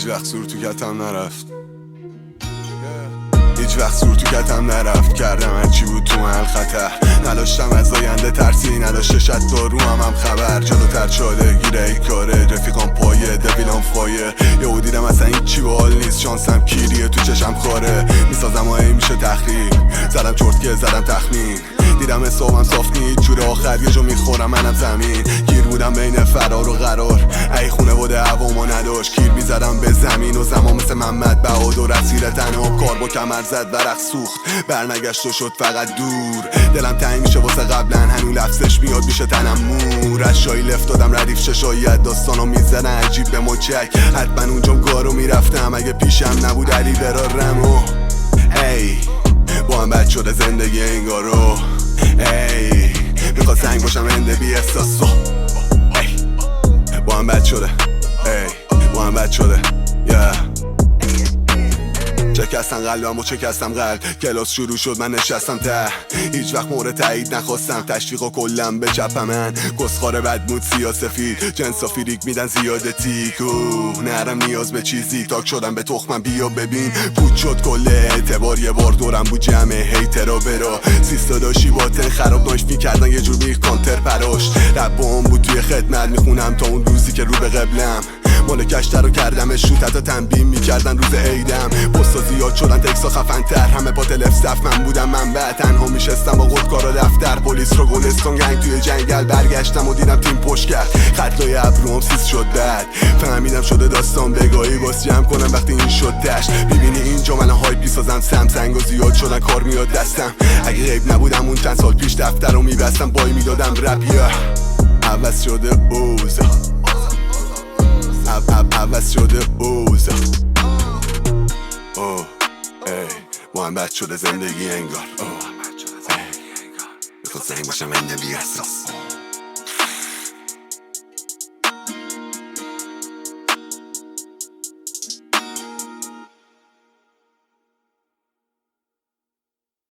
هیچ وقت زور تو کتم نرفت، هیچ وقت زور تو کتم نرفت. کردم هرچی بود تو محل خطر، نداشتم از آینده ترسی، نداشته شد تا رو هم خبر. جلوتر شده گیره ای کاره، رفیقان پایه دویلان فایه. یهو دیدم اصلا این چی بال نیست، شانسم کیریه تو چشم خاره. میسازم های میشه تخریب، زدم چرت که زدم تخمین. دیدم حسابم صاف نیست، جور آخر یه جو میخورم منم زمین. گیر بودم بین فرار و قرار، ای خونه بوده هواما نداشت. گیر میزدم به زمین و زمان مثل محمد بهادر اسیر تنها. کار با کمر زد ورق سوخت، برنگشت و شد فقط دور. دلم تنگ میشه واسه قبلا، هنو لفظش میاد میشه تنم مور. از شایی لفت دادم ردیف ششایت، داستانو میزنه عجیب به مچک. حتما اونجام گارو میرفتم اگه پیشم نبود علی برارم. و ای با هم بد شده زندگی انگارو. ای میخواد سنگ باشم هنده بی احساسو. ای با هم بد شده، ای با هم بد شده. شکستن قلبم و شکستم قلب. کلاس شروع شد من نشستم ته، هیچ وقت مورد تایید نخواستم. تشویق و کلم به چپ من، کسخاره بدمود سیاسفید. جنس و فیریک میدن زیاده تیک، نرم نیاز به چیزی. تاک شدم به تخمم بیا ببین. پوچ شد کل اعتبار، یه بار دورم بود جمع هیترا برا. سیستا داشتی باتن خراب ناش میکردن، یه جور میخ کانتر پراشت. رب هم بود توی خدمت میخونم تا اون روزی که رو به قبلم. مال کشتر رو کردم شوت، حتی تنبیم میکردن روز عیدم. پستا زیاد شدن تکسا خفن تر، همه با تلف صف من بودم منبع. تنها میشستم با خودکارا دفتر، پلیس رو گلستان گنگ توی جنگل. برگشتم و دیدم تیم پشت کرد، خطای ابروام سیس شد. بعد فهمیدم شده داستان بگاهی، باز جمع کنم وقتی این شد دشت. میبینی اینجا من های بیسازم سمسنگ و زیاد شدن کار میاد دستم. اگه غیب نبودم اون چند سال پیش دفتر رو میبستم، بای میدادم رپ. عوض شده اوزا، عوض شده اوزا. ای محمد شده زندگی انگار. میخواد زنگ باشم هنده بی احساس.